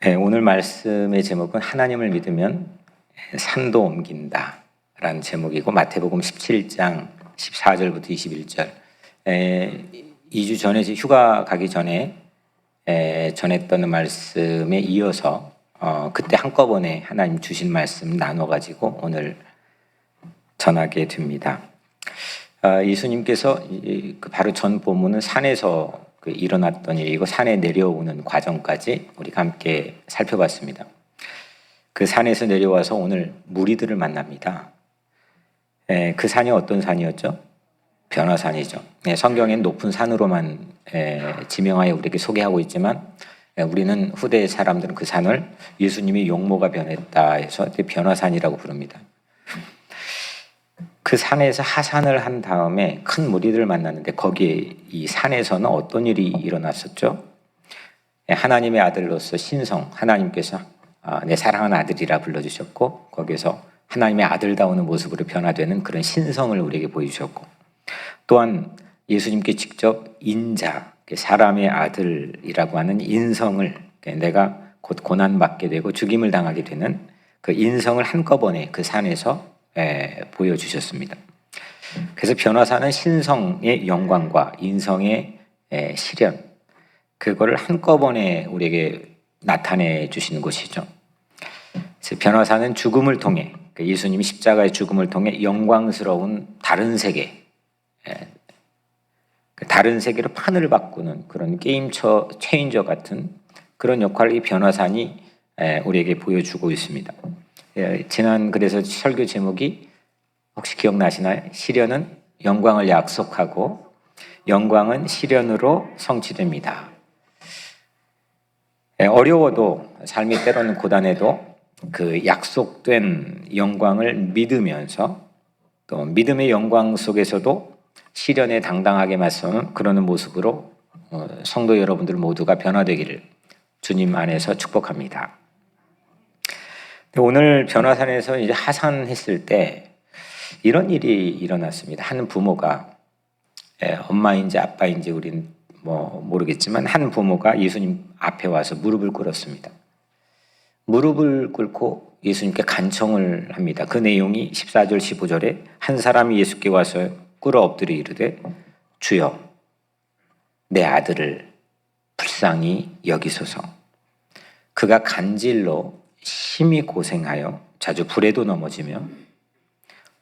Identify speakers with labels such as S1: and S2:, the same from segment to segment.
S1: 네, 오늘 말씀의 제목은 하나님을 믿으면 산도 옮긴다 라는 제목이고, 마태복음 17장 14절부터 21절. 2주 전에 휴가 가기 전에 전했던 말씀에 이어서 그때 한꺼번에 하나님 주신 말씀 나눠가지고 오늘 전하게 됩니다. 예수님께서 바로 전 본문은 산에서 일어났던 일이고, 산에 내려오는 과정까지 우리가 함께 살펴봤습니다. 그 산에서 내려와서 오늘 무리들을 만납니다. 그 산이 어떤 산이었죠? 변화산이죠. 성경엔 높은 산으로만 지명하여 우리에게 소개하고 있지만, 우리는 후대 사람들은 그 산을 예수님이 용모가 변했다 해서 변화산이라고 부릅니다. 그 산에서 하산을 한 다음에 큰 무리들을 만났는데, 거기에 이 산에서는 어떤 일이 일어났었죠? 하나님의 아들로서 신성, 하나님께서 내 사랑하는 아들이라 불러주셨고, 거기서 하나님의 아들다운 모습으로 변화되는 그런 신성을 우리에게 보여주셨고, 또한 예수님께 직접 인자, 사람의 아들이라고 하는 인성을, 내가 곧 고난받게 되고 죽임을 당하게 되는 그 인성을 한꺼번에 그 산에서 보여주셨습니다. 그래서 변화사는 신성의 영광과 인성의 시련, 그거를 한꺼번에 우리에게 나타내 주시는 것이죠. 그래서 변화사는 죽음을 통해, 예수님이 십자가의 죽음을 통해 영광스러운 다른 세계, 다른 세계로 판을 바꾸는 그런 게임 체인저 같은 그런 역할을 이 변화산이 우리에게 보여주고 있습니다. 지난 그래서 설교 제목이 혹시 기억나시나요? 시련은 영광을 약속하고 영광은 시련으로 성취됩니다. 어려워도, 삶이 때로는 고단해도 그 약속된 영광을 믿으면서, 또 믿음의 영광 속에서도 시련에 당당하게 맞서는 그러는 모습으로 성도 여러분들 모두가 변화되기를 주님 안에서 축복합니다. 오늘 변화산에서 이제 하산했을 때 이런 일이 일어났습니다. 한 부모가, 엄마인지 아빠인지 우린 모르겠지만, 한 부모가 예수님 앞에 와서 무릎을 꿇었습니다. 무릎을 꿇고 예수님께 간청을 합니다. 그 내용이 14절 15절에 한 사람이 예수께 와서 꿇어 엎드려 이르되, 주여 내 아들을 불쌍히 여기소서. 그가 간질로 심히 고생하여 자주 불에도 넘어지며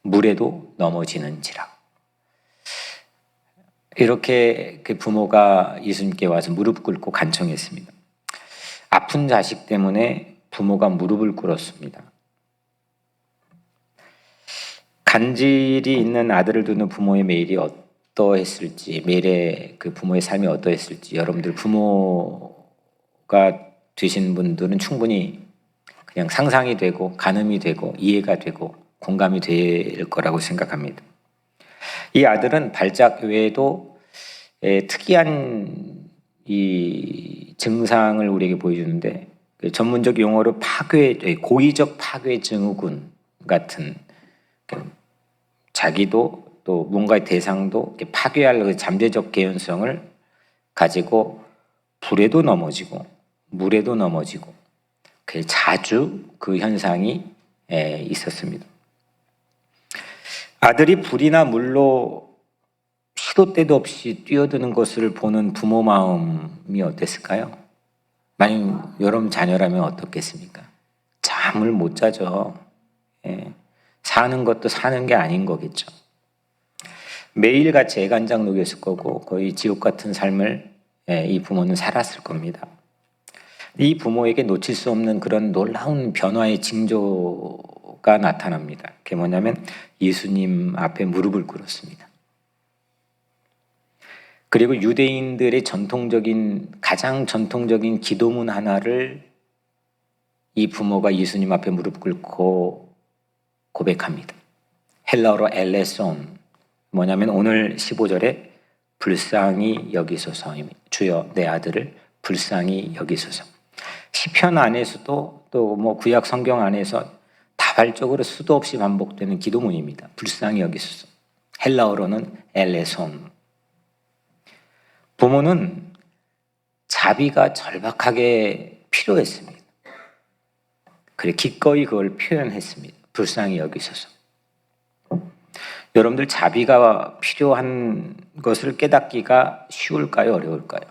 S1: 물에도 넘어지는지라. 이렇게 그 부모가 예수님께 와서 무릎 꿇고 간청했습니다. 아픈 자식 때문에 부모가 무릎을 꿇었습니다. 간질이 있는 아들을 두는 부모의 매일이 어떠했을지, 매일의 그 부모의 삶이 어떠했을지, 여러분들 부모가 되신 분들은 충분히 그냥 상상이 되고 가늠이 되고 이해가 되고 공감이 될 거라고 생각합니다. 이 아들은 발작 외에도 특이한 이 증상을 우리에게 보여주는데, 전문적 용어로 고의적 파괴 증후군 같은, 자기도 또 뭔가의 대상도 파괴할 그 잠재적 개연성을 가지고 불에도 넘어지고 물에도 넘어지고, 자주 그 현상이 있었습니다. 아들이 불이나 물로 시도 때도 없이 뛰어드는 것을 보는 부모 마음이 어땠을까요? 만약 여러분 자녀라면 어떻겠습니까? 잠을 못 자죠. 사는 것도 사는 게 아닌 거겠죠. 매일같이 애간장 녹였을 거고 거의 지옥 같은 삶을 이 부모는 살았을 겁니다. 이 부모에게 놓칠 수 없는 그런 놀라운 변화의 징조가 나타납니다. 그게 뭐냐면 예수님 앞에 무릎을 꿇었습니다. 그리고 유대인들의 가장 전통적인 기도문 하나를 이 부모가 예수님 앞에 무릎 꿇고 고백합니다. 헬라어로 엘레손, 뭐냐면 오늘 15절에 불쌍히 여기소서, 주여 내 아들을 불쌍히 여기소서. 시편 안에서도 또 구약 성경 안에서 다발적으로 수도 없이 반복되는 기도문입니다. 불쌍히 여기소서. 헬라어로는 엘레손. 부모는 자비가 절박하게 필요했습니다. 그래 기꺼이 그걸 표현했습니다. 불쌍히 여기셔서. 여러분들 자비가 필요한 것을 깨닫기가 쉬울까요? 어려울까요?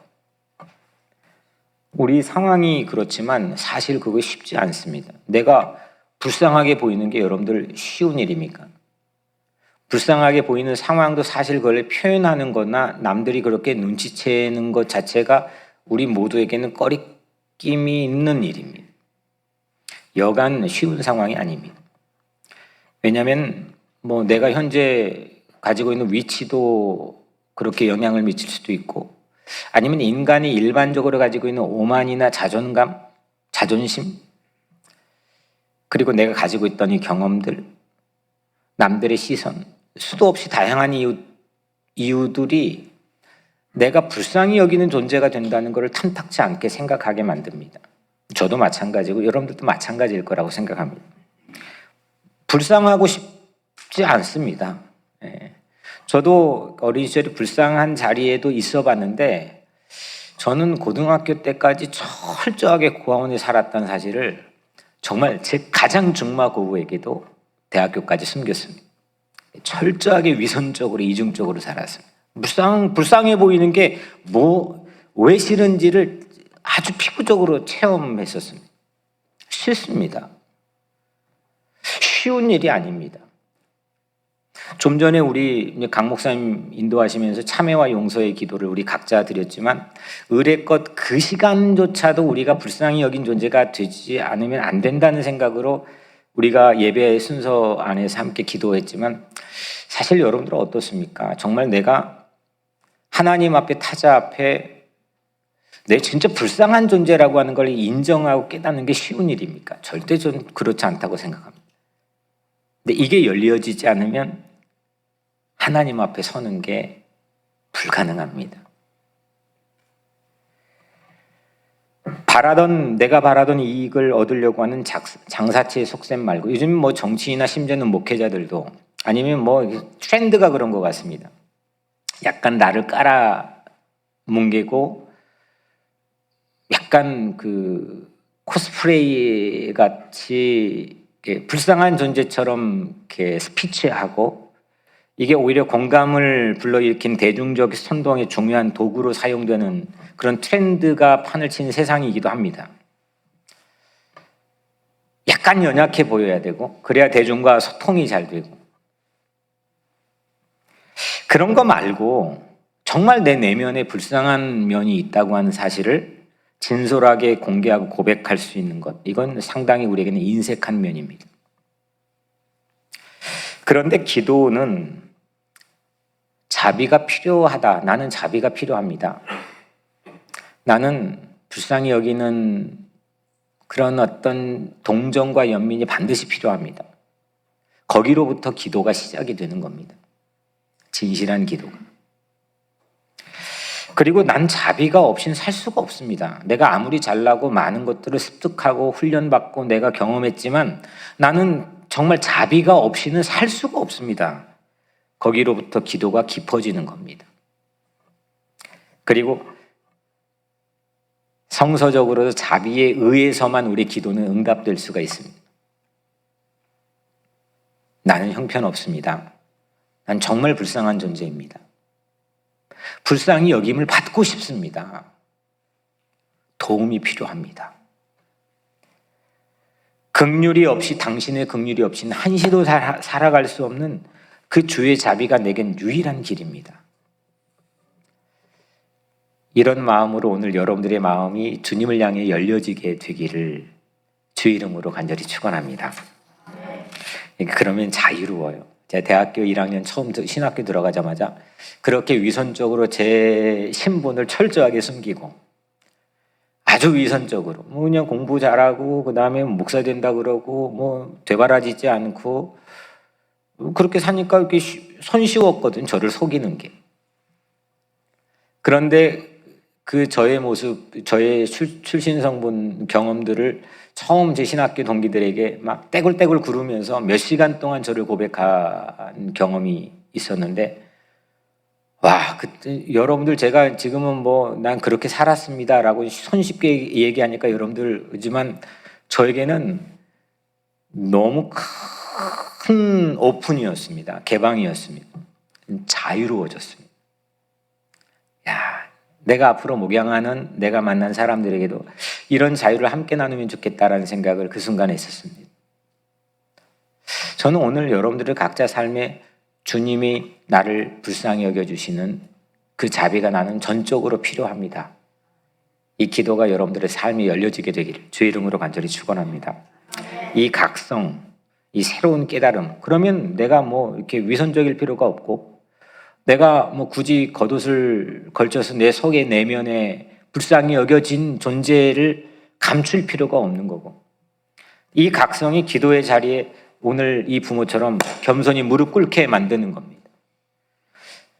S1: 우리 상황이 그렇지만 사실 그거 쉽지 않습니다. 내가 불쌍하게 보이는 게 여러분들 쉬운 일입니까? 불쌍하게 보이는 상황도 사실 그걸 표현하는 거나 남들이 그렇게 눈치채는 것 자체가 우리 모두에게는 꺼리낌이 있는 일입니다. 여간 쉬운 상황이 아닙니다. 왜냐하면 뭐 내가 현재 가지고 있는 위치도 그렇게 영향을 미칠 수도 있고, 아니면 인간이 일반적으로 가지고 있는 오만이나 자존감, 자존심, 그리고 내가 가지고 있던 이 경험들, 남들의 시선, 수도 없이 다양한 이유들이 내가 불쌍히 여기는 존재가 된다는 것을 탐탁치 않게 생각하게 만듭니다. 저도 마찬가지고 여러분들도 마찬가지일 거라고 생각합니다. 불쌍하고 싶지 않습니다. 저도 어린 시절에 불쌍한 자리에도 있어 봤는데, 저는 고등학교 때까지 철저하게 고아원에 살았다는 사실을 정말 제 가장 중마고우에게도 대학교까지 숨겼습니다. 철저하게 위선적으로 이중적으로 살았습니다. 불쌍해 보이는 게 왜 싫은지를 아주 피부적으로 체험했었습니다. 싫습니다. 쉬운 일이 아닙니다. 좀 전에 우리 강 목사님 인도하시면서 참회와 용서의 기도를 우리 각자 드렸지만, 의례껏 그 시간조차도 우리가 불쌍히 여긴 존재가 되지 않으면 안 된다는 생각으로 우리가 예배 순서 안에서 함께 기도했지만, 사실 여러분들 어떻습니까? 정말 내가 하나님 앞에, 타자 앞에 내 진짜 불쌍한 존재라고 하는 걸 인정하고 깨닫는 게 쉬운 일입니까? 절대 전 그렇지 않다고 생각합니다. 근데 이게 열려지지 않으면 하나님 앞에 서는 게 불가능합니다. 내가 바라던 이익을 얻으려고 하는 장사치의 속셈 말고, 요즘 뭐 정치인이나 심지어는 목회자들도, 아니면 뭐 트렌드가 그런 것 같습니다. 약간 나를 깔아뭉개고 약간 그 코스프레이 같이 불쌍한 존재처럼 이렇게 스피치하고, 이게 오히려 공감을 불러일으킨 대중적 선동의 중요한 도구로 사용되는 그런 트렌드가 판을 친 세상이기도 합니다. 약간 연약해 보여야 되고, 그래야 대중과 소통이 잘 되고. 그런 거 말고 정말 내 내면에 불쌍한 면이 있다고 하는 사실을 진솔하게 공개하고 고백할 수 있는 것, 이건 상당히 우리에게는 인색한 면입니다. 그런데 기도는 자비가 필요하다. 나는 자비가 필요합니다. 나는 불쌍히 여기는 그런 어떤 동정과 연민이 반드시 필요합니다. 거기로부터 기도가 시작이 되는 겁니다. 진실한 기도가. 그리고 난 자비가 없이는 살 수가 없습니다. 내가 아무리 잘나고 많은 것들을 습득하고 훈련받고 내가 경험했지만 나는 정말 자비가 없이는 살 수가 없습니다. 거기로부터 기도가 깊어지는 겁니다. 그리고 성서적으로도 자비에 의해서만 우리 기도는 응답될 수가 있습니다. 나는 형편없습니다. 난 정말 불쌍한 존재입니다. 불쌍히 여김을 받고 싶습니다. 도움이 필요합니다. 긍휼이 없이, 당신의 긍휼이 없이는 한시도 살아갈 수 없는 그 주의 자비가 내겐 유일한 길입니다. 이런 마음으로 오늘 여러분들의 마음이 주님을 향해 열려지게 되기를 주의 이름으로 간절히 축원합니다. 그러면 자유로워요. 제가 대학교 1학년 처음 신학교 들어가자마자 그렇게 위선적으로 제 신분을 철저하게 숨기고, 아주 위선적으로 그냥 공부 잘하고 그 다음에 목사 된다 그러고 뭐 되바라지지 않고 그렇게 사니까 이렇게 손쉬웠거든, 저를 속이는 게. 그런데 그 저의 모습, 저의 출신 성분 경험들을 처음 제 신학교 동기들에게 막 떼굴떼굴 구르면서 몇 시간 동안 저를 고백한 경험이 있었는데, 와, 그때 여러분들, 제가 지금은 뭐 난 그렇게 살았습니다라고 손쉽게 얘기하니까 여러분들, 하지만 저에게는 너무 큰 오픈이었습니다. 개방이었습니다. 자유로워졌습니다. 야, 내가 앞으로 목양하는 내가 만난 사람들에게도 이런 자유를 함께 나누면 좋겠다라는 생각을 그 순간에 했었습니다. 저는 오늘 여러분들의 각자 삶에 주님이 나를 불쌍히 여겨주시는 그 자비가 나는 전적으로 필요합니다. 이 기도가 여러분들의 삶이 열려지게 되기를 주의 이름으로 간절히 축원합니다. 이 각성, 이 새로운 깨달음, 그러면 내가 뭐 이렇게 위선적일 필요가 없고 내가 뭐 굳이 겉옷을 걸쳐서 내 속의 내면에 불쌍히 여겨진 존재를 감출 필요가 없는 거고, 이 각성이 기도의 자리에 오늘 이 부모처럼 겸손히 무릎 꿇게 만드는 겁니다.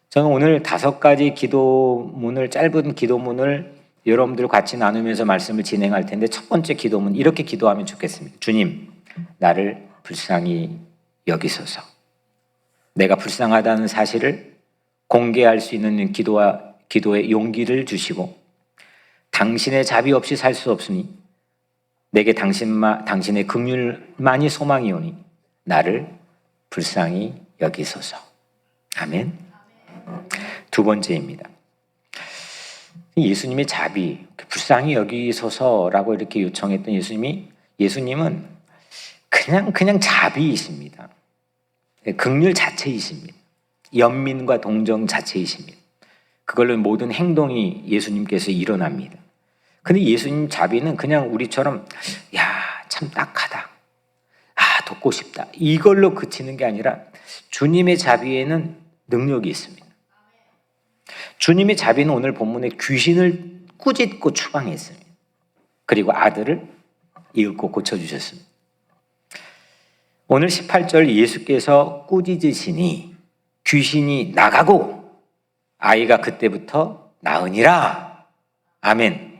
S1: 저는 오늘 5가지 기도문을, 짧은 기도문을 여러분들 같이 나누면서 말씀을 진행할 텐데, 첫 번째 기도문 이렇게 기도하면 좋겠습니다. 주님, 나를 불쌍히 여기소서. 내가 불쌍하다는 사실을 공개할 수 있는 기도의 용기를 주시고, 당신의 자비 없이 살 수 없으니 내게 당신의 긍휼만이 소망이오니 나를 불쌍히 여기소서. 아멘. 두 번째입니다. 예수님의 자비, 불쌍히 여기소서라고 이렇게 요청했던 예수님은 그냥 자비이십니다. 긍휼 자체이십니다. 연민과 동정 자체이십니다. 그걸로 모든 행동이 예수님께서 일어납니다. 근데 예수님 자비는 그냥 우리처럼 참 딱하다, 돕고 싶다, 이걸로 그치는 게 아니라 주님의 자비에는 능력이 있습니다. 주님의 자비는 오늘 본문에 귀신을 꾸짖고 추방했습니다. 그리고 아들을 이윽고 고쳐주셨습니다. 오늘 18절 예수께서 꾸짖으시니 귀신이 나가고 아이가 그때부터 나으니라. 아멘.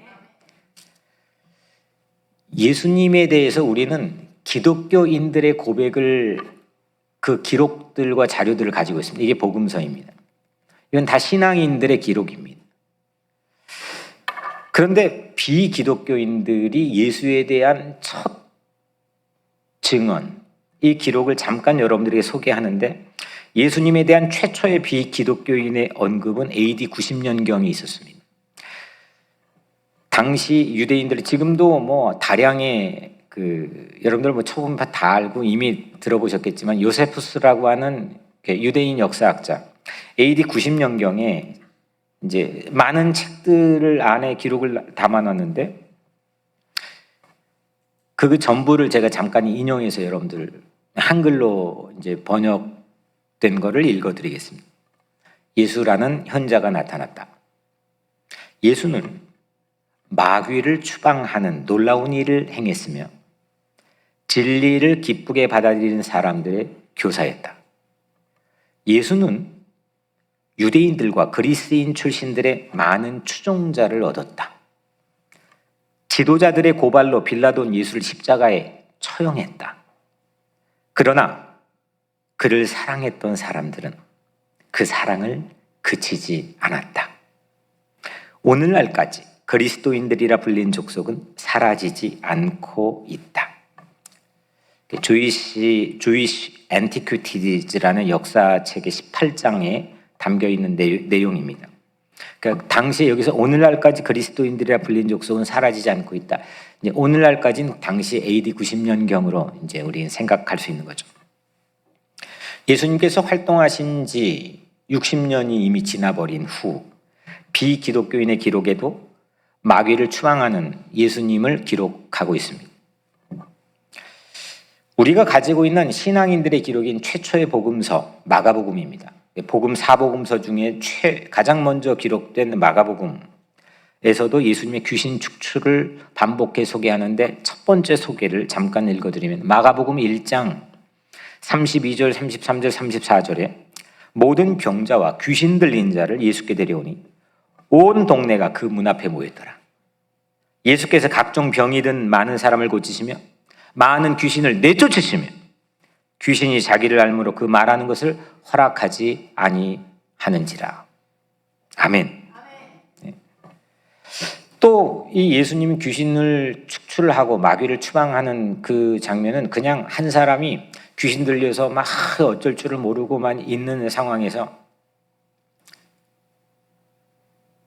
S1: 예수님에 대해서 우리는 기독교인들의 고백을, 그 기록들과 자료들을 가지고 있습니다. 이게 복음서입니다. 이건 다 신앙인들의 기록입니다. 그런데 비기독교인들이 예수에 대한 첫 증언, 이 기록을 잠깐 여러분들에게 소개하는데, 예수님에 대한 최초의 비기독교인의 언급은 AD 90년경에 있었습니다. 당시 유대인들이, 지금도 뭐 다량의 여러분들 뭐 처음 다 알고 이미 들어보셨겠지만, 요세푸스라고 하는 유대인 역사학자, AD 90년경에 이제 많은 책들을 안에 기록을 담아놨는데, 그 전부를 제가 잠깐 인용해서 여러분들 한글로 이제 번역된 거를 읽어드리겠습니다. 예수라는 현자가 나타났다. 예수는 마귀를 추방하는 놀라운 일을 행했으며 진리를 기쁘게 받아들이는 사람들의 교사였다. 예수는 유대인들과 그리스인 출신들의 많은 추종자를 얻었다. 지도자들의 고발로 빌라도는 예수를 십자가에 처형했다. 그러나 그를 사랑했던 사람들은 그 사랑을 그치지 않았다. 오늘날까지 그리스도인들이라 불린 족속은 사라지지 않고 있다. Jewish Antiquities,라는 역사책의 18장에 담겨 있는 내용입니다. 그러니까 당시에 여기서 오늘날까지 그리스도인들이라 불린 족속은 사라지지 않고 있다. 이제 오늘날까지는 당시 AD 90년경으로 이제 우리는 생각할 수 있는 거죠. 예수님께서 활동하신 지 60년이 이미 지나버린 후 비기독교인의 기록에도 마귀를 추방하는 예수님을 기록하고 있습니다. 우리가 가지고 있는 신앙인들의 기록인 최초의 복음서 마가복음입니다. 복음 4복음서 중에 가장 먼저 기록된 마가복음에서도 예수님의 귀신 축출을 반복해 소개하는데, 첫 번째 소개를 잠깐 읽어드리면 마가복음 1장 32절, 33절, 34절에 모든 병자와 귀신 들린 자를 예수께 데려오니 온 동네가 그 문 앞에 모였더라. 예수께서 각종 병이 든 많은 사람을 고치시며 많은 귀신을 내쫓으시며 귀신이 자기를 알므로 그 말하는 것을 허락하지 아니하는지라. 아멘. 네. 또 이 예수님이 귀신을 축출하고 마귀를 추방하는 그 장면은 그냥 한 사람이 귀신 들려서 막 어쩔 줄을 모르고만 있는 상황에서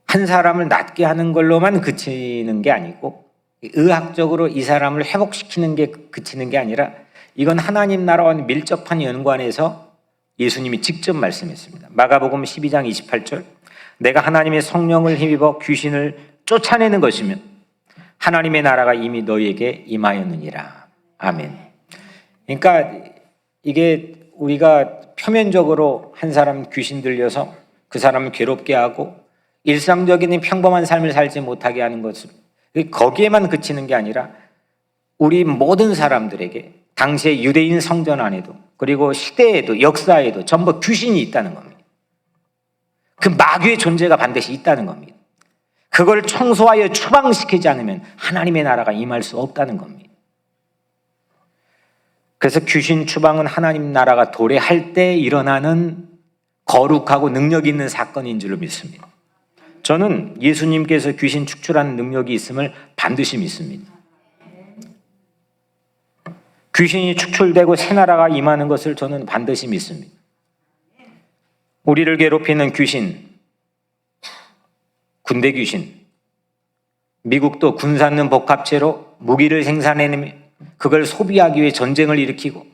S1: 한 사람을 낫게 하는 걸로만 그치는 게 아니고 의학적으로 이 사람을 회복시키는 게 그치는 게 아니라 이건 하나님 나라와 밀접한 연관에서 예수님이 직접 말씀했습니다. 마가복음 12장 28절, 내가 하나님의 성령을 힘입어 귀신을 쫓아내는 것이면 하나님의 나라가 이미 너희에게 임하였느니라. 아멘. 그러니까 이게 우리가 표면적으로 한 사람 귀신 들려서 그 사람을 괴롭게 하고 일상적인 평범한 삶을 살지 못하게 하는 것을 거기에만 그치는 게 아니라 우리 모든 사람들에게 당시의 유대인 성전 안에도 그리고 시대에도 역사에도 전부 귀신이 있다는 겁니다. 그 마귀의 존재가 반드시 있다는 겁니다. 그걸 청소하여 추방시키지 않으면 하나님의 나라가 임할 수 없다는 겁니다. 그래서 귀신 추방은 하나님 나라가 도래할 때 일어나는 거룩하고 능력 있는 사건인 줄로 믿습니다. 저는 예수님께서 귀신 축출하는 능력이 있음을 반드시 믿습니다. 귀신이 축출되고 새 나라가 임하는 것을 저는 반드시 믿습니다. 우리를 괴롭히는 귀신, 군대 귀신, 미국도 군 쌓는 복합체로 무기를 생산해내며 그걸 소비하기 위해 전쟁을 일으키고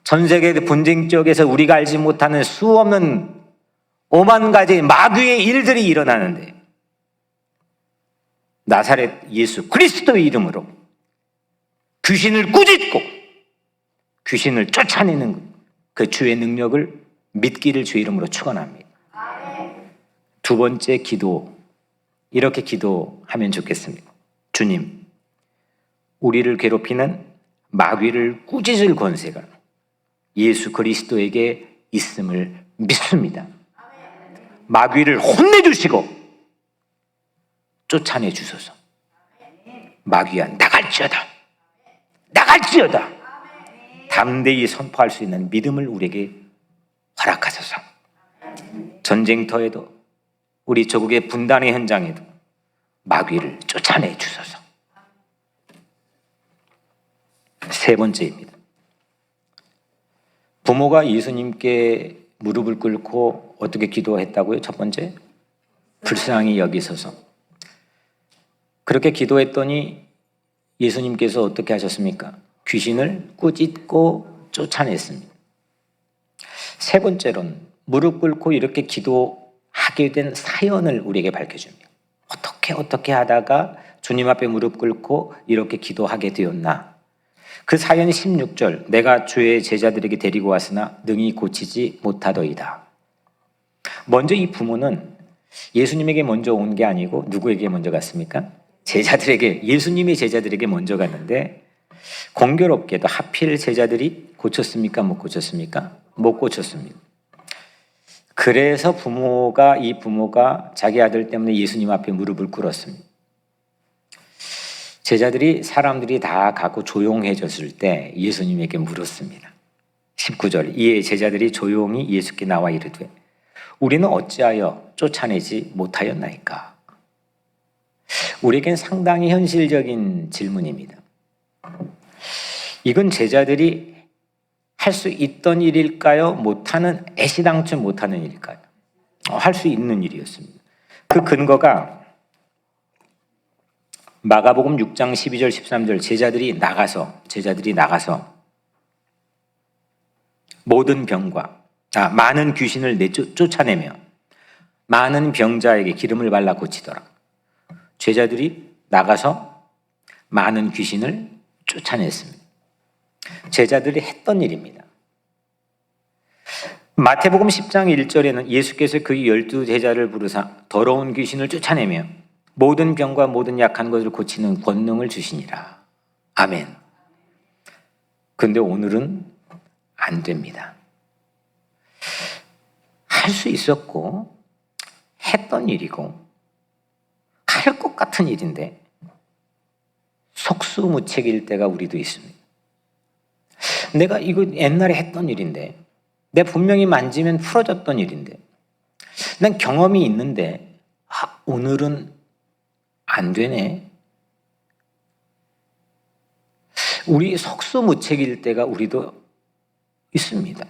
S1: 전 세계 분쟁 지역에서 우리가 알지 못하는 수없는 오만 가지 마귀의 일들이 일어나는데 나사렛 예수 그리스도의 이름으로 귀신을 꾸짖고 귀신을 쫓아내는 그 주의 능력을 믿기를 주의 이름으로 축원합니다. 두 번째 기도, 이렇게 기도하면 좋겠습니다. 주님, 우리를 괴롭히는 마귀를 꾸짖을 권세가 예수 그리스도에게 있음을 믿습니다. 마귀를 혼내주시고 쫓아내 주소서. 마귀야 나갈지어다, 나갈지어다. 담대히 선포할 수 있는 믿음을 우리에게 허락하소서. 전쟁터에도 우리 조국의 분단의 현장에도 마귀를 쫓아내 주소서. 세 번째입니다. 부모가 예수님께 무릎을 꿇고 어떻게 기도했다고요? 첫 번째, 불쌍히 여기소서. 그렇게 기도했더니 예수님께서 어떻게 하셨습니까? 귀신을 꾸짖고 쫓아냈습니다. 세 번째로는 무릎 꿇고 이렇게 기도하게 된 사연을 우리에게 밝혀줍니다. 어떻게 하다가 주님 앞에 무릎 꿇고 이렇게 기도하게 되었나? 그 사연 16절, 내가 주의 제자들에게 데리고 왔으나 능히 고치지 못하더이다. 먼저 이 부모는 예수님에게 먼저 온 게 아니고 누구에게 먼저 갔습니까? 제자들에게, 예수님의 제자들에게 먼저 갔는데 공교롭게도 하필 제자들이 고쳤습니까? 못 고쳤습니까? 못 고쳤습니다. 그래서 이 부모가 자기 아들 때문에 예수님 앞에 무릎을 꿇었습니다. 제자들이 사람들이 다 가고 조용해졌을 때 예수님에게 물었습니다. 19절, 이에 제자들이 조용히 예수께 나와 이르되 우리는 어찌하여 쫓아내지 못하였나이까? 우리에겐 상당히 현실적인 질문입니다. 이건 제자들이 할 수 있던 일일까요? 못하는, 애시당초 못하는 일일까요? 할 수 있는 일이었습니다. 그 근거가 마가복음 6장 12절 13절, 제자들이 나가서 모든 병과 많은 귀신을 쫓아내며 많은 병자에게 기름을 발라 고치더라. 제자들이 나가서 많은 귀신을 쫓아냈습니다. 제자들이 했던 일입니다. 마태복음 10장 1절에는 예수께서 그 12제자를 부르사 더러운 귀신을 쫓아내며 모든 병과 모든 약한 것을 고치는 권능을 주시니라. 아멘. 근데 오늘은 안 됩니다. 할 수 있었고 했던 일이고 할 것 같은 일인데 속수무책일 때가 우리도 있습니다. 내가 이거 옛날에 했던 일인데, 내가 분명히 만지면 풀어졌던 일인데, 난 경험이 있는데 오늘은 안 되네. 우리 속수무책일 때가 우리도 있습니다.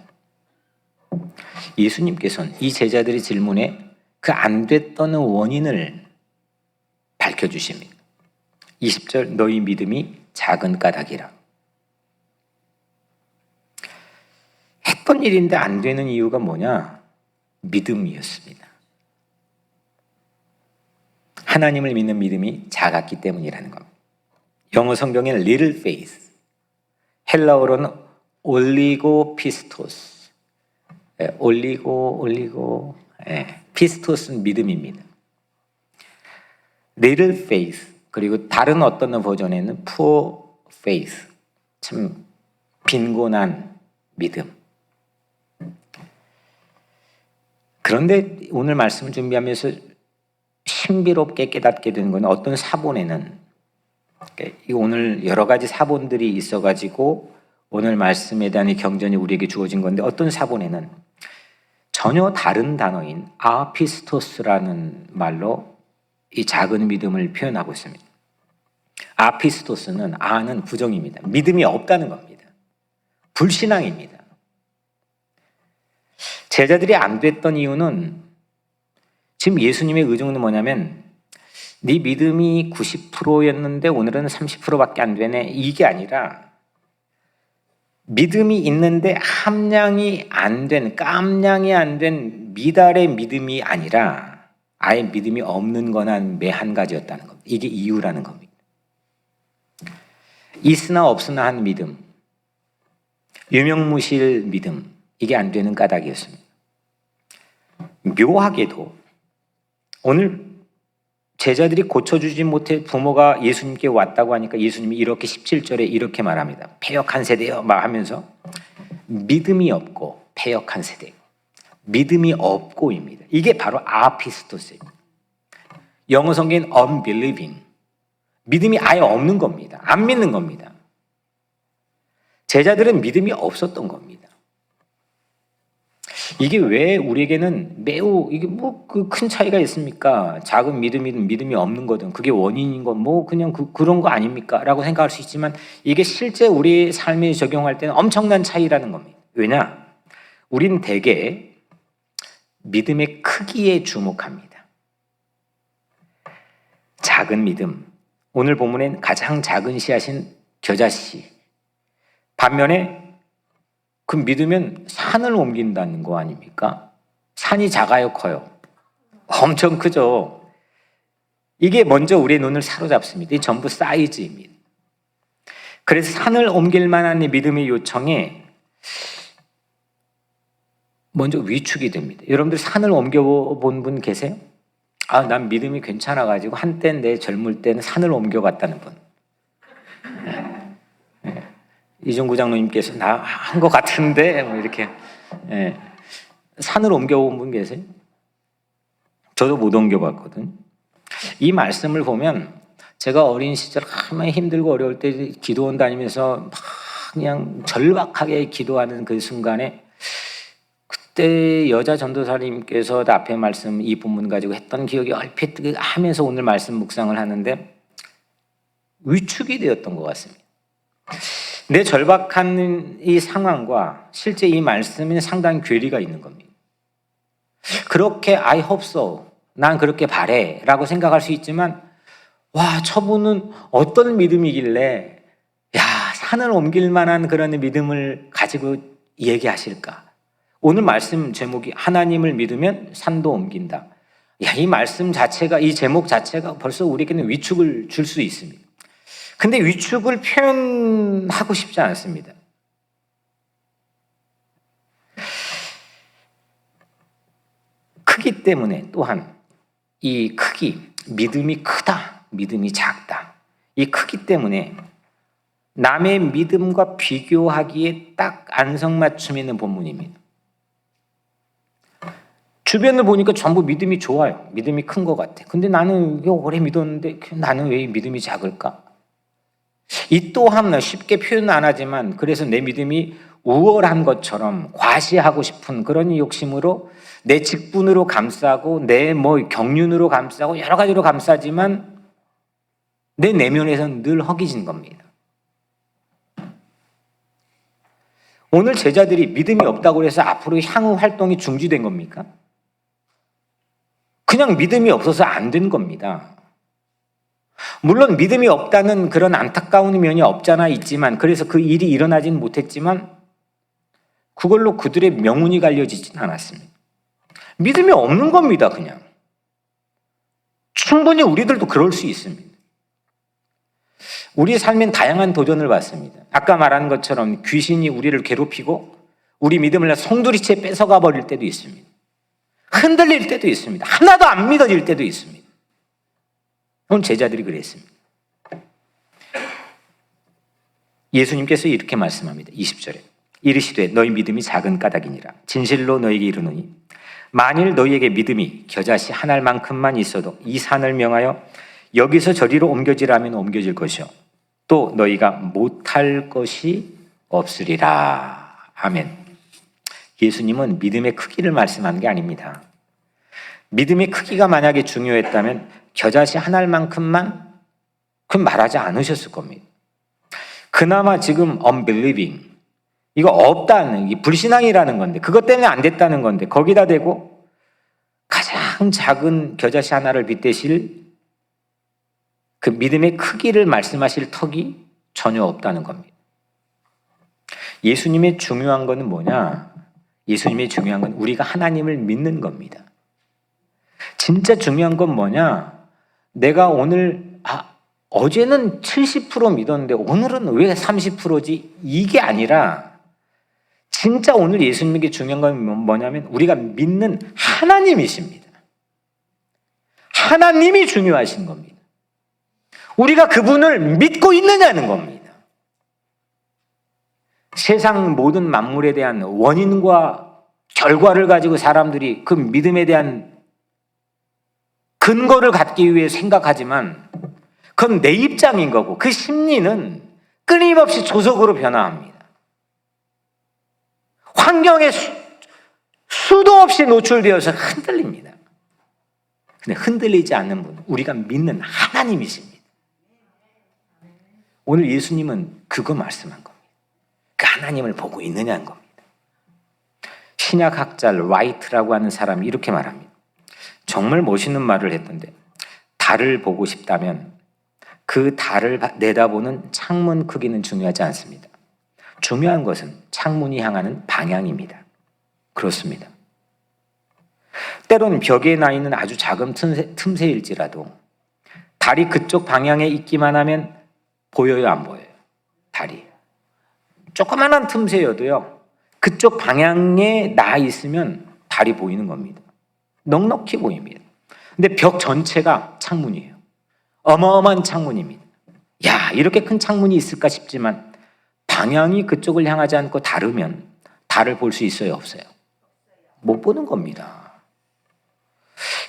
S1: 예수님께서는 이 제자들의 질문에 그 안 됐던 원인을 밝혀주십니다. 20절 너희 믿음이 작은 까닭이라. 했던 일인데 안 되는 이유가 뭐냐? 믿음이었습니다. 하나님을 믿는 믿음이 작았기 때문이라는 겁니다. 영어 성경에는 little faith, 헬라어로는 올리고피스토스, 피스토스는 믿음입니다. little faith, 그리고 다른 어떤 버전에는 poor faith, 참 빈곤한 믿음. 그런데 오늘 말씀을 준비하면서 신비롭게 깨닫게 되는 건 어떤 사본에는, 오늘 여러 가지 사본들이 있어가지고 오늘 말씀에 대한 경전이 우리에게 주어진 건데, 어떤 사본에는 전혀 다른 단어인 아피스토스라는 말로 이 작은 믿음을 표현하고 있습니다. 아피스토스는 아는 부정입니다. 믿음이 없다는 겁니다. 불신앙입니다. 제자들이 안 됐던 이유는, 지금 예수님의 의중은 뭐냐면 네 믿음이 90%였는데 오늘은 30%밖에 안 되네, 이게 아니라 믿음이 있는데 함량이 안 된, 깜냥이 안 된 미달의 믿음이 아니라 아예 믿음이 없는 거나 매 한 가지였다는 겁니다. 이게 이유라는 겁니다. 있으나 없으나 한 믿음, 유명무실 믿음, 이게 안 되는 까닭이었습니다. 묘하게도 오늘 제자들이 고쳐주지 못해 부모가 예수님께 왔다고 하니까 예수님이 이렇게 17절에 이렇게 말합니다. 패역한 세대여 막 하면서 믿음이 없고 패역한 세대, 믿음이 없고입니다. 이게 바로 아피스토스입니다. 영어 성경은 unbelieving, 믿음이 아예 없는 겁니다. 안 믿는 겁니다. 제자들은 믿음이 없었던 겁니다. 이게 왜 우리에게는 매우, 이게 뭐 그 큰 차이가 있습니까? 작은 믿음이든 믿음이 없는 거든 그게 원인인 건 뭐 그냥 그런 거 아닙니까? 라고 생각할 수 있지만 이게 실제 우리 삶에 적용할 때는 엄청난 차이라는 겁니다. 왜냐? 우린 대개 믿음의 크기에 주목합니다. 작은 믿음, 오늘 본문엔 가장 작은 씨앗인 겨자씨, 반면에 그 믿으면 산을 옮긴다는 거 아닙니까? 산이 작아요, 커요? 엄청 크죠. 이게 먼저 우리의 눈을 사로잡습니다. 이 전부 사이즈입니다. 그래서 산을 옮길 만한 믿음의 요청에 먼저 위축이 됩니다. 여러분들 산을 옮겨본 분 계세요? 아, 난 믿음이 괜찮아가지고 한때 내 젊을 때는 산을 옮겨봤다는 분. 이종구 장로님께서 나 한 것 같은데 뭐 이렇게 산을 옮겨온 분 계세요? 저도 못 옮겨봤거든. 이 말씀을 보면 제가 어린 시절 가만히 힘들고 어려울 때 기도원 다니면서 막 그냥 절박하게 기도하는 그 순간에 그때 여자 전도사님께서 앞에 말씀 이 본문 가지고 했던 기억이 얼핏 하면서 오늘 말씀 묵상을 하는데 위축이 되었던 것 같습니다. 내 절박한 이 상황과 실제 이 말씀은 상당히 괴리가 있는 겁니다. 그렇게 I hope so, 난 그렇게 바래 라고 생각할 수 있지만, 와, 저분은 어떤 믿음이길래 산을 옮길 만한 그런 믿음을 가지고 얘기하실까? 오늘 말씀 제목이 하나님을 믿으면 산도 옮긴다. 이 말씀 자체가, 이 제목 자체가 벌써 우리에게는 위축을 줄 수 있습니다. 근데 위축을 표현하고 싶지 않습니다. 크기 때문에 또한 이 크기, 믿음이 크다, 믿음이 작다, 이 크기 때문에 남의 믿음과 비교하기에 딱 안성맞춤 있는 본문입니다. 주변을 보니까 전부 믿음이 좋아요. 믿음이 큰 것 같아. 근데 나는 이거 오래 믿었는데 나는 왜 믿음이 작을까? 이 또한 쉽게 표현 안 하지만 그래서 내 믿음이 우월한 것처럼 과시하고 싶은 그런 욕심으로 내 직분으로 감싸고 내 경륜으로 감싸고 여러 가지로 감싸지만 내 내면에서는 늘 허기진 겁니다. 오늘 제자들이 믿음이 없다고 해서 앞으로 향후 활동이 중지된 겁니까? 그냥 믿음이 없어서 안 된 겁니다. 물론 믿음이 없다는 그런 안타까운 면이 없잖아 있지만, 그래서 그 일이 일어나지는 못했지만 그걸로 그들의 명운이 갈려지진 않았습니다. 믿음이 없는 겁니다. 그냥 충분히 우리들도 그럴 수 있습니다. 우리 삶엔 다양한 도전을 받습니다. 아까 말한 것처럼 귀신이 우리를 괴롭히고 우리 믿음을 송두리째 뺏어가 버릴 때도 있습니다. 흔들릴 때도 있습니다. 하나도 안 믿어질 때도 있습니다. 오늘 제자들이 그랬습니다. 예수님께서 이렇게 말씀합니다. 20절에 이르시되 너희 믿음이 작은 까닭이니라. 진실로 너희에게 이르노니 만일 너희에게 믿음이 겨자씨 한 알만큼만 있어도 이 산을 명하여 여기서 저리로 옮겨지라면 옮겨질 것이요 또 너희가 못할 것이 없으리라. 아멘. 예수님은 믿음의 크기를 말씀하는 게 아닙니다. 믿음의 크기가 만약에 중요했다면 겨자씨 한 알만큼만 그럼 말하지 않으셨을 겁니다. 그나마 지금 unbelieving, 이거 없다는, 이 불신앙이라는 건데, 그것 때문에 안 됐다는 건데, 거기다 대고 가장 작은 겨자씨 하나를 빗대실 그 믿음의 크기를 말씀하실 턱이 전혀 없다는 겁니다. 예수님의 중요한 거는 뭐냐? 예수님의 중요한 건 우리가 하나님을 믿는 겁니다. 진짜 중요한 건 뭐냐? 내가 오늘, 어제는 70% 믿었는데 오늘은 왜 30%지? 이게 아니라 진짜 오늘 예수님에게 중요한 건 뭐냐면 우리가 믿는 하나님이십니다. 하나님이 중요하신 겁니다. 우리가 그분을 믿고 있느냐는 겁니다. 세상 모든 만물에 대한 원인과 결과를 가지고 사람들이 그 믿음에 대한 근거를 갖기 위해 생각하지만 그건 내 입장인 거고 그 심리는 끊임없이 조속으로 변화합니다. 환경에 수도 없이 노출되어서 흔들립니다. 근데 흔들리지 않는 분, 우리가 믿는 하나님이십니다. 오늘 예수님은 그거 말씀한 겁니다. 그 하나님을 보고 있느냐는 겁니다. 신약학자 라이트라고 하는 사람이 이렇게 말합니다. 정말 멋있는 말을 했던데, 달을 보고 싶다면 그 달을 내다보는 창문 크기는 중요하지 않습니다. 중요한 것은 창문이 향하는 방향입니다. 그렇습니다. 때로는 벽에 나 있는 아주 작은 틈새일지라도 달이 그쪽 방향에 있기만 하면 보여요, 안 보여요? 달이. 조그마한 틈새여도요, 그쪽 방향에 나 있으면 달이 보이는 겁니다. 넉넉히 보입니다. 근데 벽 전체가 창문이에요. 어마어마한 창문입니다. 야, 이렇게 큰 창문이 있을까 싶지만 방향이 그쪽을 향하지 않고 다르면 달을 볼 수 있어요, 없어요? 못 보는 겁니다.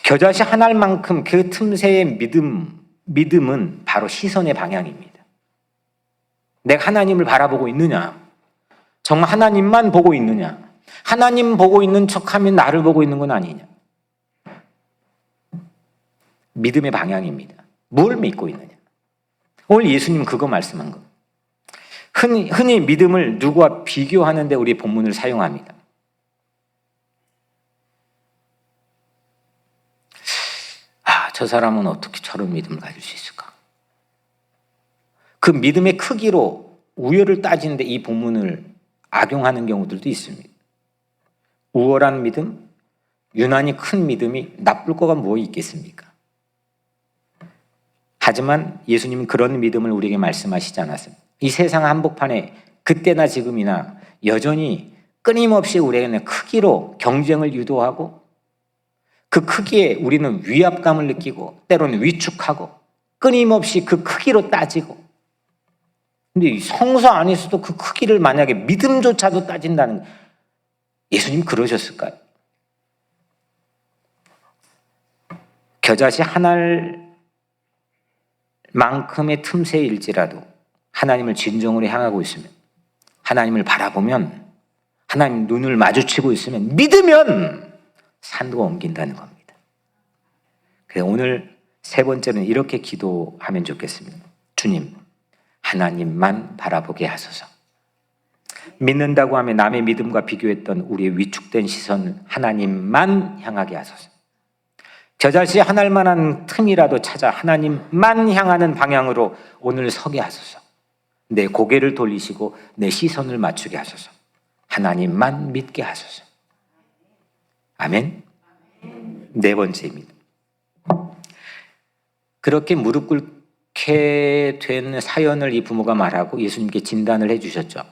S1: 겨자씨 한 알만큼 그 틈새의 믿음은 바로 시선의 방향입니다. 내가 하나님을 바라보고 있느냐? 정말 하나님만 보고 있느냐? 하나님 보고 있는 척하면 나를 보고 있는 건 아니냐? 믿음의 방향입니다. 뭘 믿고 있느냐? 오늘 예수님 그거 말씀한 거. 흔히 믿음을 누구와 비교하는데 우리 본문을 사용합니다. 저 사람은 어떻게 저런 믿음을 가질 수 있을까? 그 믿음의 크기로 우열을 따지는데 이 본문을 악용하는 경우들도 있습니다. 우월한 믿음, 유난히 큰 믿음이 나쁠 거가 뭐 있겠습니까? 하지만 예수님은 그런 믿음을 우리에게 말씀하시지 않았습니다. 이 세상 한복판에 그때나 지금이나 여전히 끊임없이 우리에게는 크기로 경쟁을 유도하고 그 크기에 우리는 위압감을 느끼고 때로는 위축하고 끊임없이 그 크기로 따지고, 근데 이 성서 안에서도 그 크기를 만약에 믿음조차도 따진다는, 예수님 그러셨을까요? 겨자씨 한 알만큼의 틈새일지라도 하나님을 진정으로 향하고 있으면, 하나님을 바라보면, 하나님 눈을 마주치고 있으면, 믿으면 산도 옮긴다는 겁니다. 그래서 오늘 세 번째는 이렇게 기도하면 좋겠습니다. 주님, 하나님만 바라보게 하소서. 믿는다고 하면 남의 믿음과 비교했던 우리의 위축된 시선 하나님만 향하게 하소서. 겨자씨 하날 만한 틈이라도 찾아 하나님만 향하는 방향으로 오늘 서게 하소서. 내 고개를 돌리시고 내 시선을 맞추게 하소서. 하나님만 믿게 하소서. 아멘. 네 번째입니다. 그렇게 무릎 꿇게 된 사연을 이 부모가 말하고 예수님께 진단을 해주셨죠.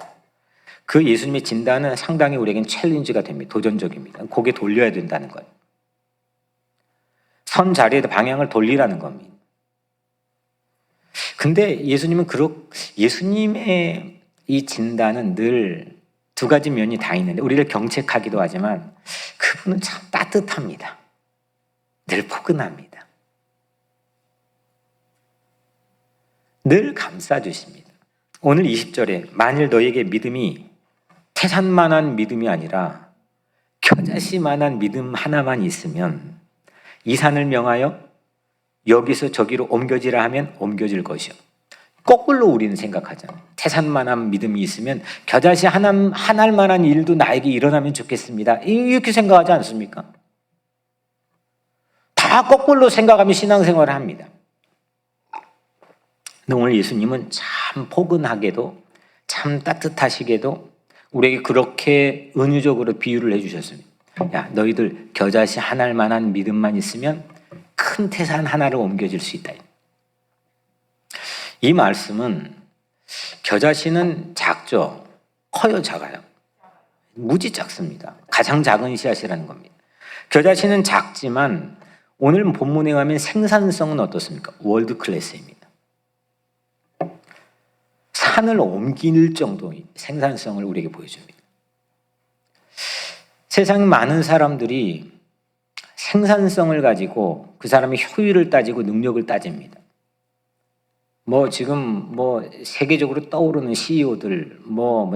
S1: 그 예수님의 진단은 상당히 우리에겐 챌린지가 됩니다. 도전적입니다. 고개 돌려야 된다는 거예요. 선 자리에도 방향을 돌리라는 겁니다. 근데 예수님의 이 진단은 늘 두 가지 면이 다 있는데 우리를 경책하기도 하지만 그분은 참 따뜻합니다. 늘 포근합니다. 늘 감싸주십니다. 오늘 20절에 만일 너에게 믿음이 태산만한 믿음이 아니라 겨자씨만한 믿음 하나만 있으면 이 산을 명하여 여기서 저기로 옮겨지라 하면 옮겨질 것이요. 거꾸로 우리는 생각하잖아요. 태산만한 믿음이 있으면 겨자씨 하나만한 일도 나에게 일어나면 좋겠습니다. 이렇게 생각하지 않습니까? 다 거꾸로 생각하며 신앙생활을 합니다. 근데 오늘 예수님은 참 포근하게도 참 따뜻하시게도 우리에게 그렇게 은유적으로 비유를 해주셨습니다. 야, 너희들 겨자씨 하나만한 믿음만 있으면 큰 태산 하나를 옮겨질 수 있다. 이 말씀은 겨자씨는 작죠? 커요? 작아요? 무지 작습니다. 가장 작은 씨앗이라는 겁니다. 겨자씨는 작지만 오늘 본문에 가면 생산성은 어떻습니까? 월드 클래스입니다. 산을 옮길 정도의 생산성을 우리에게 보여줍니다. 세상 많은 사람들이 생산성을 가지고 그 사람의 효율을 따지고 능력을 따집니다. 지금 세계적으로 떠오르는 CEO들,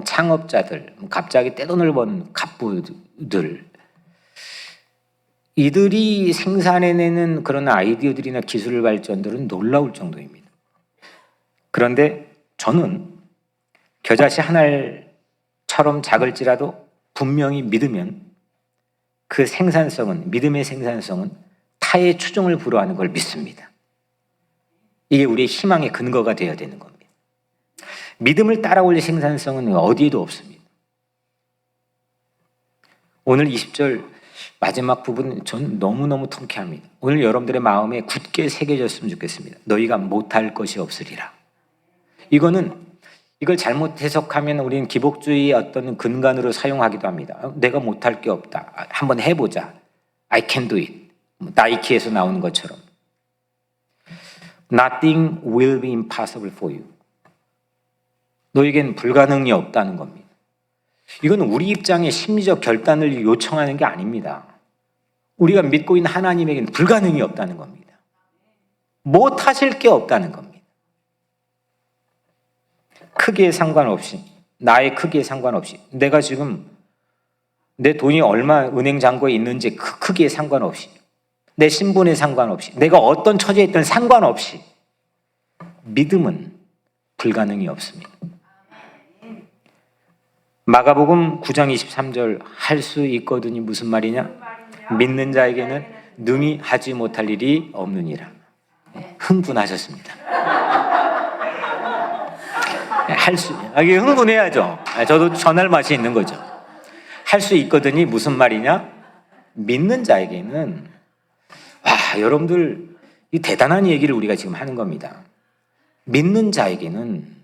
S1: 창업자들, 갑자기 떼돈을 번 갑부들, 이들이 생산해내는 그런 아이디어들이나 기술 발전들은 놀라울 정도입니다. 그런데 저는 겨자씨 하나처럼 작을지라도 분명히 믿으면 그 생산성은, 믿음의 생산성은 타의 추종을 불허하는 걸 믿습니다. 이게 우리의 희망의 근거가 되어야 되는 겁니다. 믿음을 따라올 생산성은 어디에도 없습니다. 오늘 20절 마지막 부분 전 너무너무 통쾌합니다. 오늘 여러분들의 마음에 굳게 새겨졌으면 좋겠습니다. 너희가 못할 것이 없으리라. 이걸 잘못 해석하면 우리는 기복주의의 어떤 근간으로 사용하기도 합니다. 내가 못할 게 없다. 한번 해보자. I can do it. 나이키에서 나오는 것처럼. Nothing will be impossible for you. 너에겐 불가능이 없다는 겁니다. 이건 우리 입장에 심리적 결단을 요청하는 게 아닙니다. 우리가 믿고 있는 하나님에게는 불가능이 없다는 겁니다. 못하실 게 없다는 겁니다. 크기에 상관없이, 나의 크기에 상관없이, 내가 지금 내 돈이 얼마 은행 잔고에 있는지 그 크기에 상관없이, 내 신분에 상관없이, 내가 어떤 처지에 있든 상관없이 믿음은 불가능이 없습니다. 마가복음 9장 23절 할 수 있거든이 무슨 말이냐? 믿는 자에게는 능히 하지 못할 일이 없느니라. 흥분하셨습니다. 이게 흥분해야죠. 저도 전할 맛이 있는 거죠. 할 수 있거든이 무슨 말이냐? 믿는 자에게는 여러분들 이 대단한 얘기를 우리가 지금 하는 겁니다. 믿는 자에게는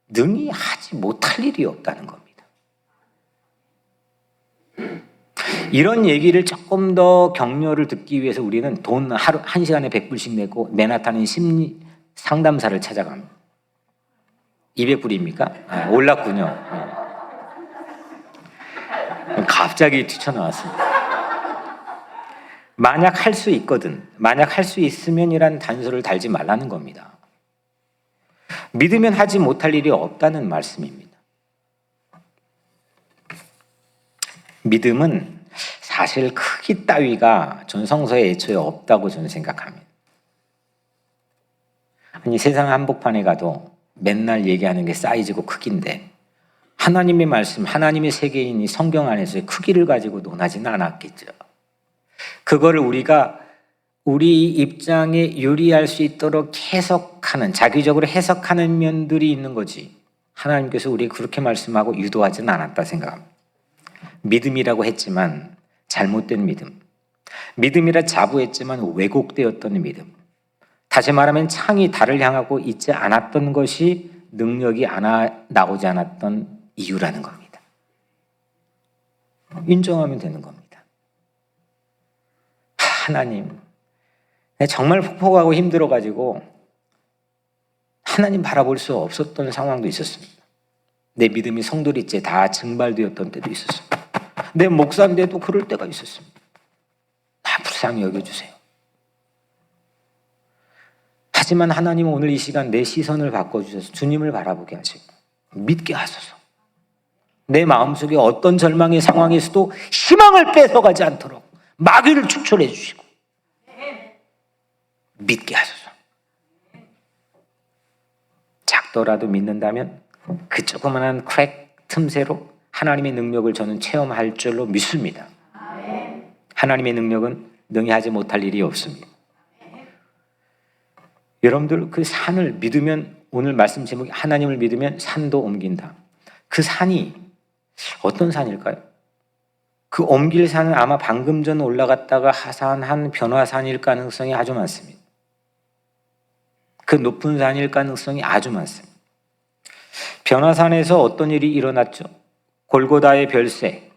S1: 능히 하지 못할 일이 없다는 겁니다. 이런 얘기를 조금 더 격려를 듣기 위해서 우리는 돈 하루 1시간에 100불씩 내고 맨하탄의 심리 상담사를 찾아갑니다. 200불입니까? 올랐군요. 갑자기 튀쳐나왔습니다. 만약 할 수 있거든, 만약 할 수 있으면이란 단서를 달지 말라는 겁니다. 믿으면 하지 못할 일이 없다는 말씀입니다. 믿음은 사실 크기 따위가 전 성서에 애초에 없다고 저는 생각합니다. 아니 세상 한복판에 가도 맨날 얘기하는 게 사이즈고 크기인데 하나님의 말씀, 하나님의 세계인이 성경 안에서의 크기를 가지고 논하지는 않았겠죠. 그거를 우리가 우리 입장에 유리할 수 있도록 해석하는, 자기적으로 해석하는 면들이 있는 거지. 하나님께서 우리에게 그렇게 말씀하고 유도하지는 않았다 생각합니다. 믿음이라고 했지만 잘못된 믿음, 믿음이라 자부했지만 왜곡되었던 믿음, 다시 말하면 창이 달을 향하고 있지 않았던 것이 능력이 나오지 않았던 이유라는 겁니다. 인정하면 되는 겁니다. 하나님, 정말 폭폭하고 힘들어가지고 하나님 바라볼 수 없었던 상황도 있었습니다. 내 믿음이 성도리째 다 증발되었던 때도 있었습니다. 내 목사인데도 그럴 때가 있었습니다. 다 불쌍히 여겨주세요. 하지만 하나님은 오늘 이 시간 내 시선을 바꿔주셔서 주님을 바라보게 하시고 믿게 하소서. 내 마음속에 어떤 절망의 상황에서도 희망을 뺏어가지 않도록 마귀를 축출해 주시고 믿게 하소서. 작더라도 믿는다면 그 조그만한 크랙 틈새로 하나님의 능력을 저는 체험할 줄로 믿습니다. 하나님의 능력은 능히 하지 못할 일이 없습니다. 여러분들 그 산을 믿으면, 오늘 말씀 제목이 하나님을 믿으면 산도 옮긴다. 그 산이 어떤 산일까요? 그 옮길 산은 아마 방금 전 올라갔다가 하산한 변화산일 가능성이 아주 많습니다. 그 높은 산일 가능성이 아주 많습니다. 변화산에서 어떤 일이 일어났죠? 골고다의 별세,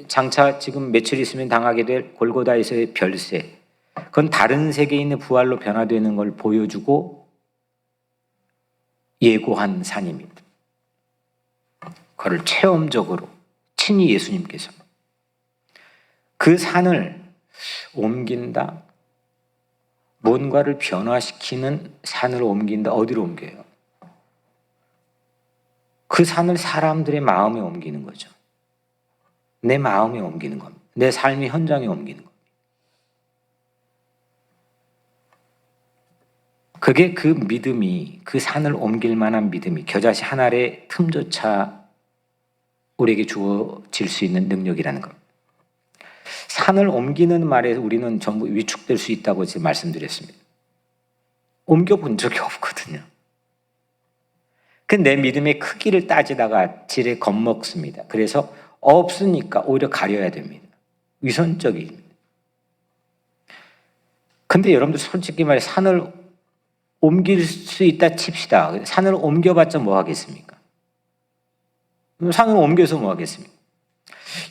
S1: 장차 지금 며칠 있으면 당하게 될 골고다에서의 별세, 그건 다른 세계에 있는 부활로 변화되는 걸 보여주고 예고한 산입니다. 그걸 체험적으로 친히 예수님께서 그 산을 옮긴다, 뭔가를 변화시키는 산을 옮긴다. 어디로 옮겨요? 그 산을 사람들의 마음에 옮기는 거죠. 내 마음에 옮기는 겁니다. 내 삶의 현장에 옮기는 겁니다. 그게 그 믿음이, 그 산을 옮길 만한 믿음이 겨자씨 한 알의 틈조차 우리에게 주어질 수 있는 능력이라는 겁니다. 산을 옮기는 말에 우리는 전부 위축될 수 있다고 지금 말씀드렸습니다. 옮겨본 적이 없거든요. 그 내 믿음의 크기를 따지다가 지레 겁먹습니다. 그래서 없으니까 오히려 가려야 됩니다. 위선적입니다. 근데 여러분들 솔직히 말해 산을 옮길 수 있다 칩시다. 산을 옮겨봤자 뭐 하겠습니까? 산을 옮겨서 뭐 하겠습니까?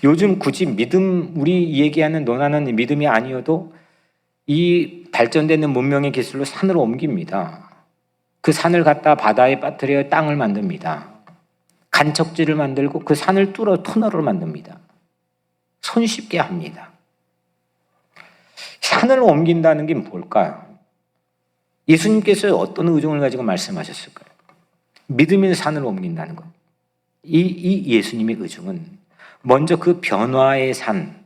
S1: 요즘 굳이 믿음, 우리 얘기하는 논하는 믿음이 아니어도 이 발전되는 문명의 기술로 산을 옮깁니다. 그 산을 갖다 바다에 빠뜨려 땅을 만듭니다. 간척지를 만들고 그 산을 뚫어 터널을 만듭니다. 손쉽게 합니다. 산을 옮긴다는 게 뭘까요? 예수님께서 어떤 의중을 가지고 말씀하셨을까요? 믿음의 산을 옮긴다는 것. 이 예수님의 의중은 먼저 그 변화의 산,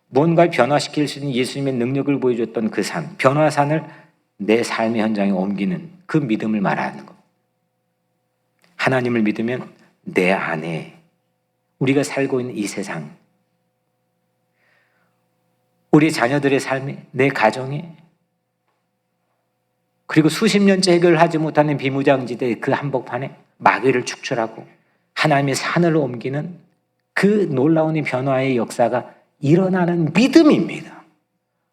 S1: 뭔가를 변화시킬 수 있는 예수님의 능력을 보여줬던 그 산, 변화산을 내 삶의 현장에 옮기는 그 믿음을 말하는 것. 하나님을 믿으면 내 안에, 우리가 살고 있는 이 세상, 우리 자녀들의 삶에, 내 가정에, 그리고 수십 년째 해결하지 못하는 비무장지대의 그 한복판에 마귀를 축출하고 하나님의 산을 옮기는 그 놀라운 변화의 역사가 일어나는 믿음입니다.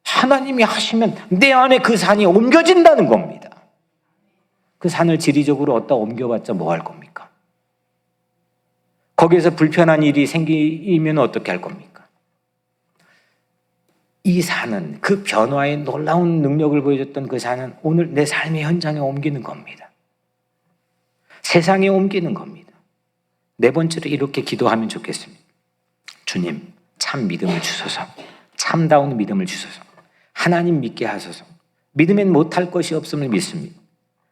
S1: 하나님이 하시면 내 안에 그 산이 옮겨진다는 겁니다. 그 산을 지리적으로 어디다 옮겨봤자 뭐 할 겁니까? 거기에서 불편한 일이 생기면 어떻게 할 겁니까? 이 산은, 그 변화의 놀라운 능력을 보여줬던 그 산은 오늘 내 삶의 현장에 옮기는 겁니다. 세상에 옮기는 겁니다. 네 번째로 이렇게 기도하면 좋겠습니다. 주님, 참 믿음을 주소서. 참다운 믿음을 주소서. 하나님 믿게 하소서. 믿으면 못할 것이 없음을 믿습니다.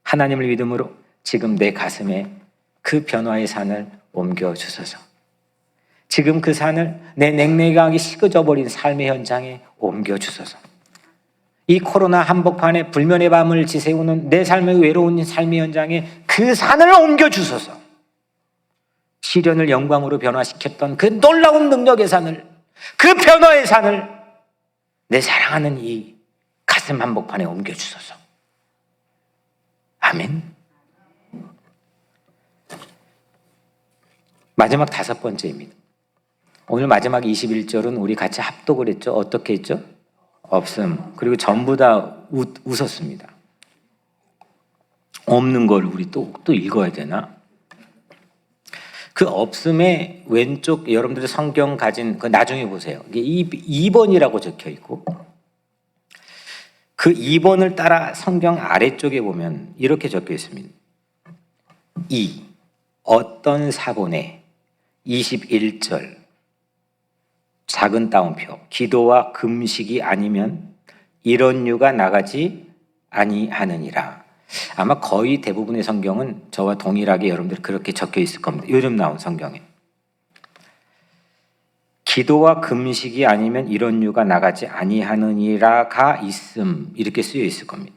S1: 하나님을 믿음으로 지금 내 가슴에 그 변화의 산을 옮겨 주소서. 지금 그 산을 내 냉랭하게 식어져 버린 삶의 현장에 옮겨 주소서. 이 코로나 한복판에 불면의 밤을 지새우는 내 삶의 외로운 삶의 현장에 그 산을 옮겨주소서. 시련을 영광으로 변화시켰던 그 놀라운 능력의 산을, 그 변화의 산을 내 사랑하는 이 가슴 한복판에 옮겨주소서. 아멘. 마지막 5번째입니다. 오늘 마지막 21절은 우리 같이 합독을 했죠. 어떻게 했죠? 없음. 그리고 전부 다 웃었습니다. 없는 걸 우리 또 읽어야 되나? 그 없음의 왼쪽 여러분들이 성경 가진 그 나중에 보세요. 이게 2번이라고 적혀 있고 그 2번을 따라 성경 아래쪽에 보면 이렇게 적혀 있습니다. 어떤 사본에 21절 작은 따옴표 기도와 금식이 아니면 이런 유가 나가지 아니하느니라. 아마 거의 대부분의 성경은 저와 동일하게 여러분들 그렇게 적혀 있을 겁니다. 요즘 나온 성경에 기도와 금식이 아니면 이런 유가 나가지 아니하느니라가 있음 이렇게 쓰여 있을 겁니다.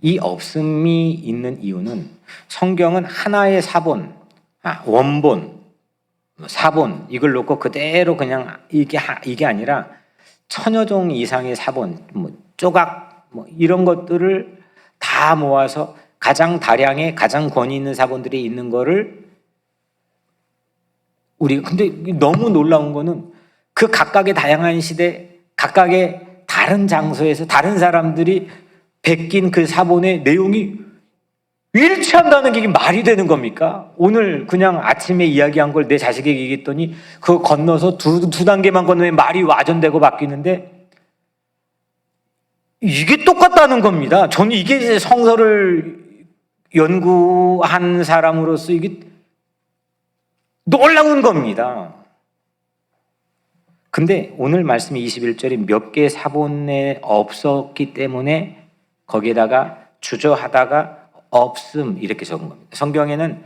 S1: 이 없음이 있는 이유는 성경은 하나의 사본, 원본, 사본 이걸 놓고 그대로 그냥 이게 아니라 천여 종 이상의 사본, 조각 이런 것들을 다 모아서 가장 다량의 가장 권위 있는 사본들이 있는 거를 근데 너무 놀라운 거는 그 각각의 다양한 시대 각각의 다른 장소에서 다른 사람들이 베낀 그 사본의 내용이 일치한다는 게 이게 말이 되는 겁니까? 오늘 그냥 아침에 이야기한 걸 내 자식에게 얘기했더니 그거 건너서 두 단계만 건너면 말이 와전되고 바뀌는데 이게 똑같다는 겁니다. 저는 이게 성서를 연구한 사람으로서 이게 놀라운 겁니다. 근데 오늘 말씀이 21절이 몇 개의 사본에 없었기 때문에 거기에다가 주저하다가 없음 이렇게 적은 겁니다. 성경에는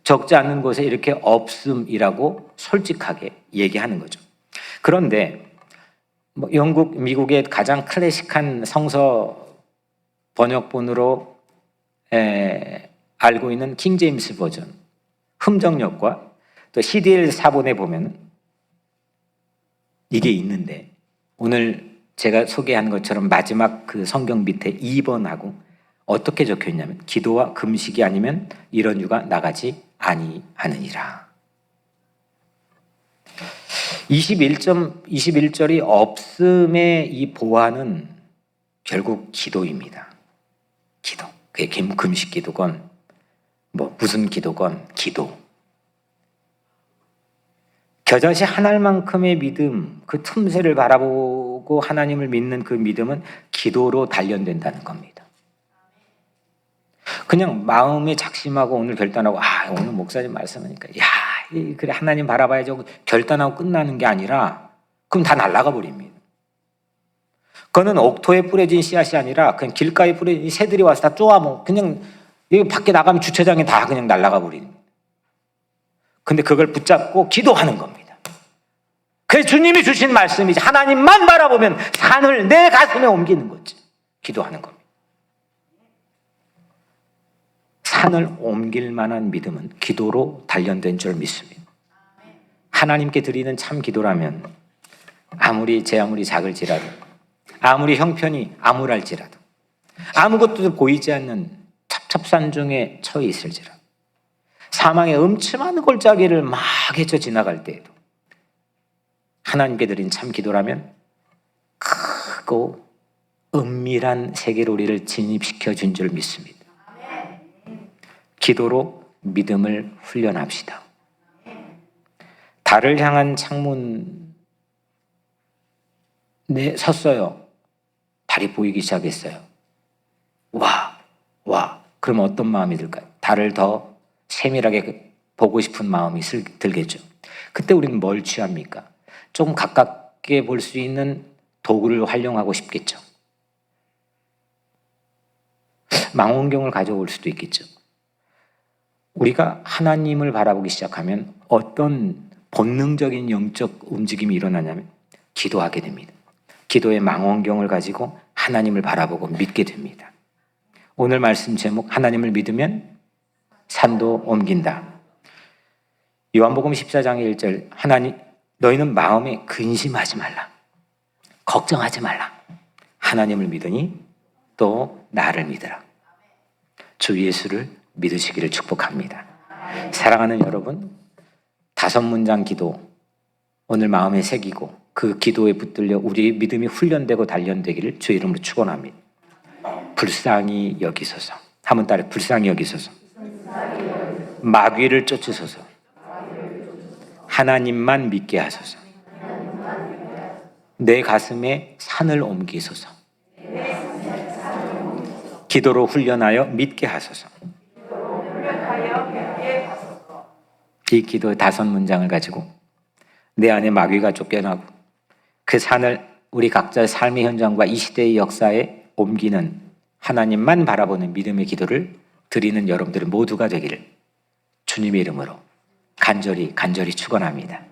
S1: 적지 않는 곳에 이렇게 없음이라고 솔직하게 얘기하는 거죠. 그런데 영국, 미국의 가장 클래식한 성서 번역본으로 알고 있는 킹 제임스 버전 흠정역과 또 CDL 사본에 보면 이게 있는데 오늘 제가 소개한 것처럼 마지막 그 성경 밑에 2번하고 어떻게 적혀 있냐면 기도와 금식이 아니면 이런 유가 나가지 아니하느니라. 21절이 없음의 이 보완은 결국 기도입니다. 기도. 그게 금식 기도건 무슨 기도건 기도. 겨자씨 한 알만큼의 믿음, 그 틈새를 바라보고 하나님을 믿는 그 믿음은 기도로 단련된다는 겁니다. 그냥 마음이 작심하고 오늘 결단하고 오늘 목사님 말씀하니까 그래 하나님 바라봐야지 하고 결단하고 끝나는 게 아니라 그럼 다 날아가 버립니다. 그거는 옥토에 뿌려진 씨앗이 아니라 그냥 길가에 뿌려진 새들이 와서 다 쪼아 그냥 여기 밖에 나가면 주차장에 다 그냥 날아가 버리는. 근데 그걸 붙잡고 기도하는 겁니다. 그래서 주님이 주신 말씀이지 하나님만 바라보면 산을 내 가슴에 옮기는 거지. 기도하는 겁니다. 산을 옮길 만한 믿음은 기도로 단련된 줄 믿습니다. 하나님께 드리는 참 기도라면 아무리 작을지라도 아무리 형편이 암울할지라도 아무것도 보이지 않는 첩첩산 중에 처해 있을지라도 사망의 음침한 골짜기를 막 헤쳐 지나갈 때에도 하나님께 드린 참 기도라면 크고 은밀한 세계로 우리를 진입시켜 준 줄 믿습니다. 기도로 믿음을 훈련합시다. 달을 향한 창문에 섰어요. 달이 보이기 시작했어요. 와. 그럼 어떤 마음이 들까요? 달을 더 세밀하게 보고 싶은 마음이 들겠죠. 그때 우리는 뭘 취합니까? 조금 가깝게 볼 수 있는 도구를 활용하고 싶겠죠. 망원경을 가져올 수도 있겠죠. 우리가 하나님을 바라보기 시작하면 어떤 본능적인 영적 움직임이 일어나냐면 기도하게 됩니다. 기도의 망원경을 가지고 하나님을 바라보고 믿게 됩니다. 오늘 말씀 제목, 하나님을 믿으면 산도 옮긴다. 요한복음 14장 1절, 하나님 너희는 마음에 근심하지 말라, 걱정하지 말라. 하나님을 믿으니 또 나를 믿으라. 주 예수를 믿으시기를 축복합니다. 사랑하는 여러분, 5문장 기도 오늘 마음에 새기고 그 기도에 붙들려 우리의 믿음이 훈련되고 단련되기를 주의 이름으로 축원합니다. 불쌍히 여기소서. 한번 따라, 불쌍히 여기소서. 마귀를 쫓으소서. 하나님만 믿게 하소서. 내 가슴에 산을 옮기소서. 기도로 훈련하여 믿게 하소서. 이 기도의 5문장을 가지고 내 안에 마귀가 쫓겨나고 그 산을 우리 각자의 삶의 현장과 이 시대의 역사에 옮기는, 하나님만 바라보는 믿음의 기도를 드리는 여러분들 모두가 되기를 주님의 이름으로 간절히 축원합니다.